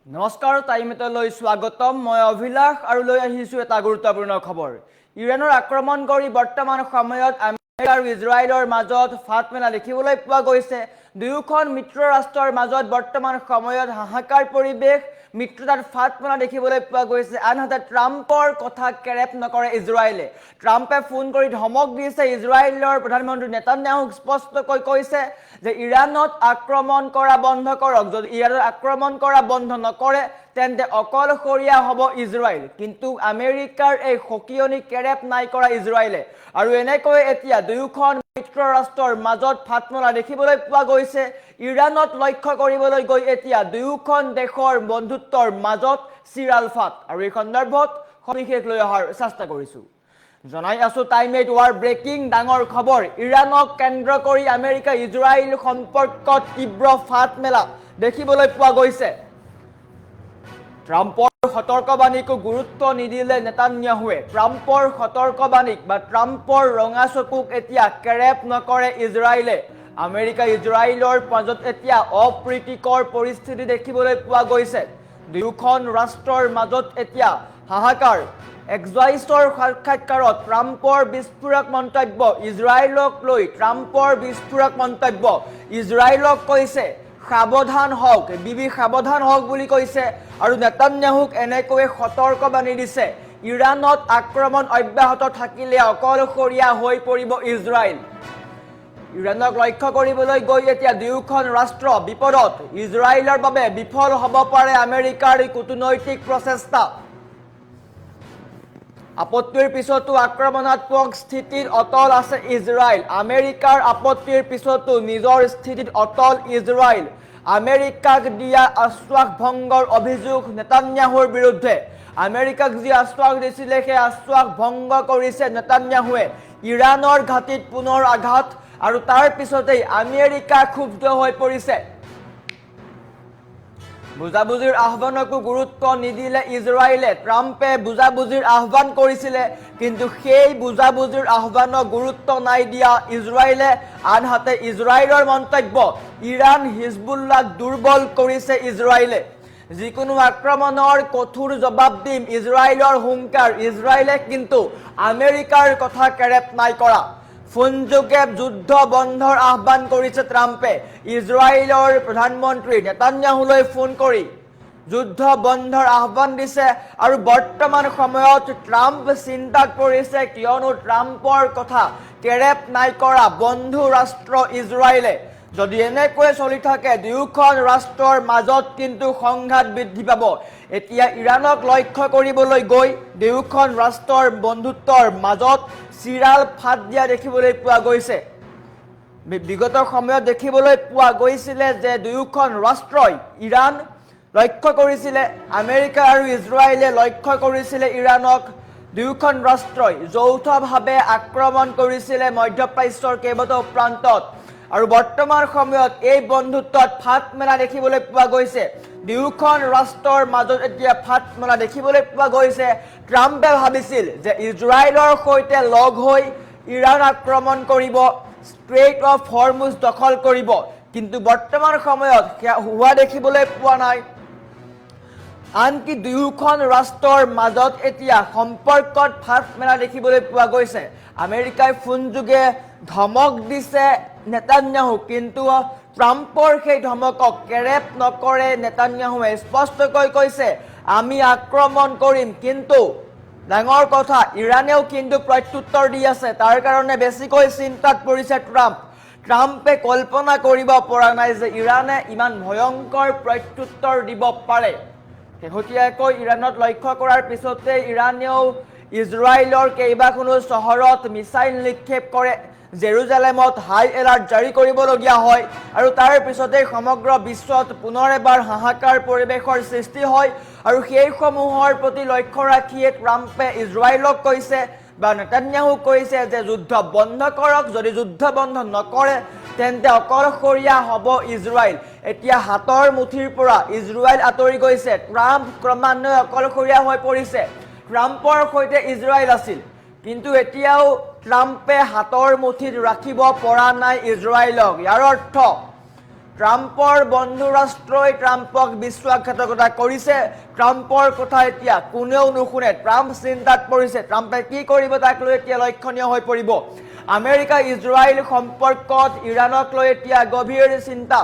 নমস্কাৰ টাইমলৈ স্বাগতম মই অভিলাষ আৰু লৈ আহিছো এটা গুৰুত্বপূৰ্ণ খবৰ ইৰাণৰ আক্ৰমণ কৰি বৰ্তমান সময়ত আমেৰিকা আৰু ইজৰাইলৰ মাজত ফাট মেলা দেখিবলৈ পোৱা গৈছে দুয়োখন মিত্ৰ ৰাষ্ট্ৰৰ মাজত বৰ্তমান সময়ত হাহাকাৰ পৰিবেশ মিত্ৰতাৰ ফাট মেলা দেখিবলৈ পোৱা গৈছে আনহাতে ট্ৰাম্পৰ কথা কেৰেপ নকৰে ইজৰাইলে ট্ৰাম্পে ফোন কৰি ধমক দিছে ইজৰাইলৰ প্ৰধানমন্ত্ৰী নেতান্যাহুক স্পষ্টকৈ কৈছে যে ইৰাণত আক্ৰমণ কৰা বন্ধ কৰক যদি ইৰাণত আক্ৰমণ কৰা বন্ধ নকৰে তেন্তে অকলশৰীয়া হ'ব ইজৰাইল কিন্তু আমেৰিকাৰ এই সকিয়নি কেৰেপ নাই কৰা ইজৰাইলে আৰু এনেকৈ এতিয়া দুয়োখন মিত্ৰ ৰাষ্ট্ৰৰ মাজত ফাটমলা দেখিবলৈ পোৱা গৈছে ইৰাণত লক্ষ্য কৰিবলৈ গৈ এতিয়া দুয়োখন দেশৰ বন্ধুত্বৰ মাজত চিৰাল ফাট আৰু এই সন্দৰ্ভত সবিশেষ লৈ অহাৰ চেষ্টা কৰিছো জনাই আছো টাইমেট ৱাৰ ব্ৰেকিং ডাঙৰ খবৰ ইৰাণক কেন্দ্ৰ কৰি আমেৰিকা ইজৰাইল সম্পৰ্কত তীব্ৰ ফাট মেলা দেখিবলৈ পোৱা গৈছে ট্ৰাম্পৰ সতৰ্কবাণীকো গুৰুত্ব নিদিলে নেতান্যাহুৱে ট্ৰাম্পৰ সতৰ্কবাণীক বা ট্ৰাম্পৰ ৰঙা চকুক এতিয়া কেৰেপ নকৰে ইজৰাইলে আমেৰিকা ইজৰাইলৰ মাজত এতিয়া অপ্ৰীতিকৰ পৰিস্থিতি দেখিবলৈ পোৱা গৈছে দুয়োখন ৰাষ্ট্ৰৰ মাজত এতিয়া হাহাকাৰ এক্সাইছৰ সাক্ষাৎকাৰত ট্ৰাম্পৰ বিস্ফোৰক মন্তব্য ইজৰাইলক লৈ ট্ৰাম্পৰ বিস্ফোৰক মন্তব্য ইজৰাইলক কৈছে সাৱধান হওক বিবি সাৱধান হওক বুলি কৈছে আৰু নেতান্যাহুক এনেকৈ সতৰ্কবাণী দিছে ইৰাণত আক্ৰমণ অব্যাহত থাকিলে অকলশৰীয়া হৈ পৰিব ইজৰাইল ইৰাণক লক্ষ্য কৰিবলৈ গৈ এতিয়া দুয়োখন ৰাষ্ট্ৰ বিপদত ইজৰাইলৰ বাবে বিফল হ'ব পাৰে আমেৰিকাৰ কূটনৈতিক প্ৰচেষ্টা আপত্তিৰ পিছতো আক্ৰমণাত্মক স্থিতিত অটল আছে ইজৰাইল আমেৰিকাৰ আপত্তিৰ পিছতো নিজৰ স্থিতিত অটল ইজৰাইল আমেৰিকাক দিয়া আশ্বাস ভংগৰ অভিযোগ নেতান্যাহুৰ বিৰুদ্ধে আমেৰিকাক যি আশ্বাস দিছিলে সেই আশ্বাস ভংগ কৰিছে নেতান্যাহুৱে ইৰাণৰ ঘাটিত পুনৰ আঘাত আৰু তাৰ পিছতেই আমেৰিকা ক্ষুব্ধ হৈ পৰিছে বুজাবুজিৰ আহ্বানকো গুৰুত্ব নিদিলে ইজৰাইলে ট্ৰাম্পে বুজাবুজিৰ আহ্বান কৰিছিলে কিন্তু সেই বুজাবুজিৰ আহ্বানক গুৰুত্ব নাই দিয়া ইজৰাইলে আনহাতে ইজৰাইলৰ মন্তব্য ইৰাণ হিজবুল্লাহক দুৰ্বল কৰিছে ইজৰাইলে যিকোনো আক্ৰমণৰ কঠোৰ জবাব দিম ইজৰাইলৰ হুংকাৰ ইজৰাইলে কিন্তু আমেৰিকাৰ কথা কেৰেপ নাই কৰা ফোনযোগে যুদ্ধ বন্ধৰ আহ্বান কৰিছে ট্ৰাম্পে ইজৰাইলৰ প্ৰধানমন্ত্ৰী নেতান্যাহুলৈ ফোন কৰি যুদ্ধ বন্ধৰ আহ্বান দিছে আৰু বৰ্তমান সময়ত ট্ৰাম্প চিন্তাত পৰিছে কিয়নো ট্ৰাম্পৰ কথা কেৰেপ নাই কৰা বন্ধু ৰাষ্ট্ৰ ইজৰাইলে যদি এনেকৈ চলি থাকে দুয়োখন ৰাষ্ট্ৰৰ মাজত কিন্তু সংঘাত বৃদ্ধি পাব এতিয়া ইৰাণক লক্ষ্য কৰিবলৈ গৈ দুয়োখন ৰাষ্ট্ৰৰ বন্ধুত্বৰ মাজত চিৰাল ফাট দিয়া দেখিবলৈ পোৱা গৈছে বিগত সময়ত দেখিবলৈ পোৱা গৈছিলে যে দুয়োখন ৰাষ্ট্ৰই ইৰাণ লক্ষ্য কৰিছিলে আমেৰিকা আৰু ইজৰাইলে লক্ষ্য কৰিছিলে ইৰাণক দুয়োখন ৰাষ্ট্ৰই যৌথভাৱে আক্ৰমণ কৰিছিলে মধ্যপ্ৰাচ্যৰ কেইবাটাও প্ৰান্তত আৰু বৰ্তমান সময়ত এই বন্ধুত্বত ফাট মেলা দেখিবলৈ পোৱা গৈছে দুয়োখন ৰাষ্ট্ৰৰ মাজত এতিয়া ফাট মেলা দেখিবলৈ পোৱা গৈছে ট্ৰাম্পে ভাবিছিল যে ইজৰাইলৰ সৈতে লগ হৈ ইৰাণ আক্ৰমণ কৰিব ষ্ট্ৰেইট অফ হৰমুজ দখল কৰিব কিন্তু বৰ্তমান সময়ত হোৱা দেখিবলৈ পোৱা নাই আনকি দুয়োখন ৰাষ্ট্ৰৰ মাজত এতিয়া সম্পৰ্কত ফাট মেলা দেখিবলৈ পোৱা গৈছে আমেৰিকাই ফোনযোগে ধমক দিছে নেতান্যাহু কিন্তু ট্ৰাম্পৰ সেই ধমকক কেৰেপ নকৰে নেতান্যাহুৱে স্পষ্টকৈ কৈছে আমি আক্ৰমণ কৰিম কিন্তু ডাঙৰ কথা ইৰাণেও কিন্তু প্ৰত্যুত্তৰ দি আছে তাৰ কাৰণে বেছিকৈ চিন্তাত পৰিছে ট্ৰাম্পে কল্পনা কৰিব পৰা নাই যে ইৰাণে ইমান ভয়ংকৰ প্ৰত্যুত্তৰ দিব পাৰে শেহতীয়াকৈ ইৰাণত লক্ষ্য কৰাৰ পিছতে ইৰাণেও ইজৰাইলৰ কেইবাখনো চহৰত মিছাইল নিক্ষেপ কৰে জেৰুজালেমত হাই এলাৰ্ট জাৰি কৰিবলগীয়া হয় আৰু তাৰ পিছতে সমগ্ৰ বিশ্বত পুনৰ এবাৰ হাহাকাৰ পৰিৱেশৰ সৃষ্টি হয় আৰু সেইসমূহৰ প্ৰতি লক্ষ্য ৰাখিয়ে ট্ৰাম্পে ইজৰাইলক কৈছে বা নেতান্যাহু কৈছে যে যুদ্ধ বন্ধ কৰক যদি যুদ্ধ বন্ধ নকৰে তেন্তে অকলশৰীয়া হ'ব ইজৰাইল এতিয়া হাতৰ মুঠিৰ পৰা ইজৰাইল আঁতৰি গৈছে ট্ৰাম্প ক্ৰমান্বয়ে অকলশৰীয়া হৈ পৰিছে ট্ৰাম্পৰ সৈতে ইজৰাইল আছিল কিন্তু এতিয়াও ট্ৰাম্পে হাতৰ মুঠিত ৰাখিব পৰা নাই ইজৰাইলক ইয়াৰ অৰ্থ ট্ৰাম্পৰ বন্ধু ৰাষ্ট্ৰই ট্ৰাম্পক বিশ্বাসঘাতকতা কৰিছে ট্ৰাম্পৰ কথা এতিয়া কোনেও নুশুনে ট্ৰাম্প চিন্তাত পৰিছে ট্ৰাম্পে কি কৰিব তাক লৈ এতিয়া লক্ষণীয় হৈ পৰিব আমেৰিকা ইজৰাইল সম্পৰ্কত ইৰাণক লৈ এতিয়া গভীৰ চিন্তা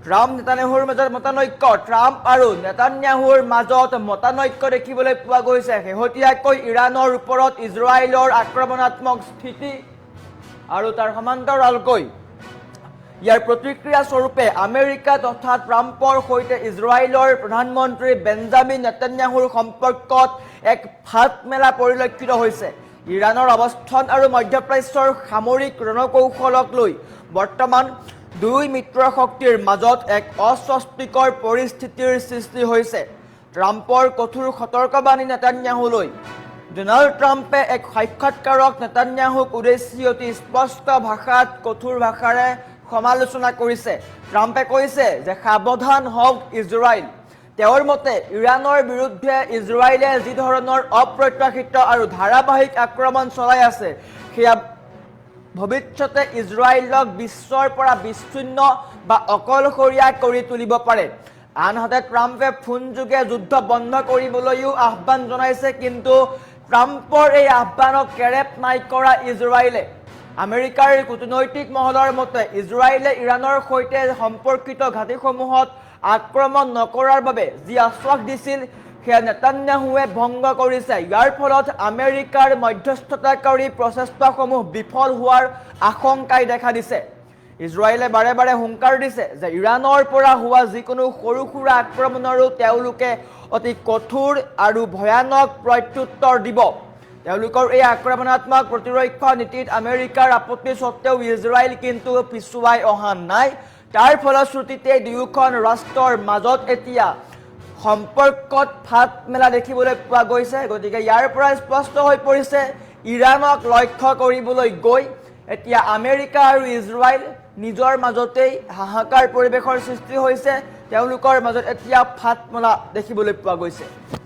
ট্ৰাম্প নেতান্যাহুৰ মাজত মতানৈক্য ট্ৰাম্প আৰু নেতান্যাহুৰ মাজত মতানৈক্য দেখিবলৈ পোৱা গৈছে শেহতীয়াকৈ ইৰাণৰ ওপৰত ইজৰাইলৰ আক্ৰমণাত্মক স্থিতি আৰু তাৰ সমান্তৰালকৈ ইয়াৰ প্ৰতিক্ৰিয়া স্বৰূপে আমেৰিকা তথা ট্ৰাম্পৰ সৈতে ইজৰাইলৰ প্ৰধানমন্ত্ৰী বেঞ্জামিন নেতান্যাহুৰ সম্পৰ্কত এক ফাট মেলা পৰিলক্ষিত হৈছে ইৰাণৰ অৱস্থান আৰু মধ্যপ্ৰাচ্যৰ সামৰিক ৰণকৌশলক লৈ বৰ্তমান দুই মিত্ৰ শক্তিৰ মাজত এক অস্বস্তিকৰ পৰিস্থিতিৰ সৃষ্টি হৈছে ট্ৰাম্পৰ কঠোৰ সতৰ্কবাণী নেতান্যাহুলৈ ডোনাল্ড ট্ৰাম্পে এক সাক্ষাৎকাৰক নেতান্যাহুক উদ্দেশ্যি অতি স্পষ্ট ভাষাত কঠোৰ ভাষাৰে সমালোচনা কৰিছে ট্ৰাম্পে কৈছে যে সাৱধান হওক ইজৰাইল তেওঁৰ মতে ইৰাণৰ বিৰুদ্ধে ইজৰাইলে যি ধৰণৰ অপ্ৰত্যাশিত আৰু ধাৰাবাহিক আক্ৰমণ চলাই আছে সেয়া ভৱিষ্যতে ইজৰাইলক বিশ্বৰ পৰা বিচ্ছিন্ন বা অকলশৰীয়া কৰি তুলিব পাৰে আনহাতে ট্ৰাম্পে ফোনযোগে যুদ্ধ বন্ধ কৰিবলৈও আহ্বান জনাইছে কিন্তু ট্ৰাম্পৰ এই আহ্বানক কেৰেপ নাই কৰা ইজৰাইলে আমেৰিকাৰ কূটনৈতিক মহলৰ মতে ইজৰাইলে ইৰাণৰ সৈতে সম্পৰ্কিত ঘাটিসমূহত আক্ৰমণ নকৰাৰ বাবে যি আশ্বাস দিছিল সেয়া নেতান্যাহুৱে ভংগ কৰিছে ইয়াৰ ফলত আমেৰিকাৰ মধ্যস্থতাকাৰী প্ৰচেষ্টাসমূহ বিফল হোৱাৰ আশংকাই দেখা দিছে ইজৰাইলে বাৰে বাৰে হুংকাৰ দিছে যে ইৰাণৰ পৰা হোৱা যিকোনো সৰু সুৰা আক্ৰমণৰো তেওঁলোকে অতি কঠোৰ আৰু ভয়ানক প্ৰত্যুত্তৰ দিব তেওঁলোকৰ এই আক্ৰমণাত্মক প্ৰতিৰক্ষা নীতিত আমেৰিকাৰ আপত্তি সত্ত্বেও ইজৰাইল কিন্তু পিছুৱাই অহা নাই তাৰ ফলশ্ৰুতিতে দুয়োখন ৰাষ্ট্ৰৰ মাজত এতিয়া সম্পৰ্কত ফাট মেলা দেখিবলৈ পোৱা গৈছে গতিকে ইয়াৰ পৰা স্পষ্ট হৈ পৰিছে ইৰাণক লক্ষ্য কৰিবলৈ গৈ এতিয়া আমেৰিকা আৰু ইজৰাইল নিজৰ মাজতেই হাহাকাৰ পৰিৱেশৰ সৃষ্টি হৈছে তেওঁলোকৰ মাজত এতিয়া ফাট মেলা দেখিবলৈ পোৱা গৈছে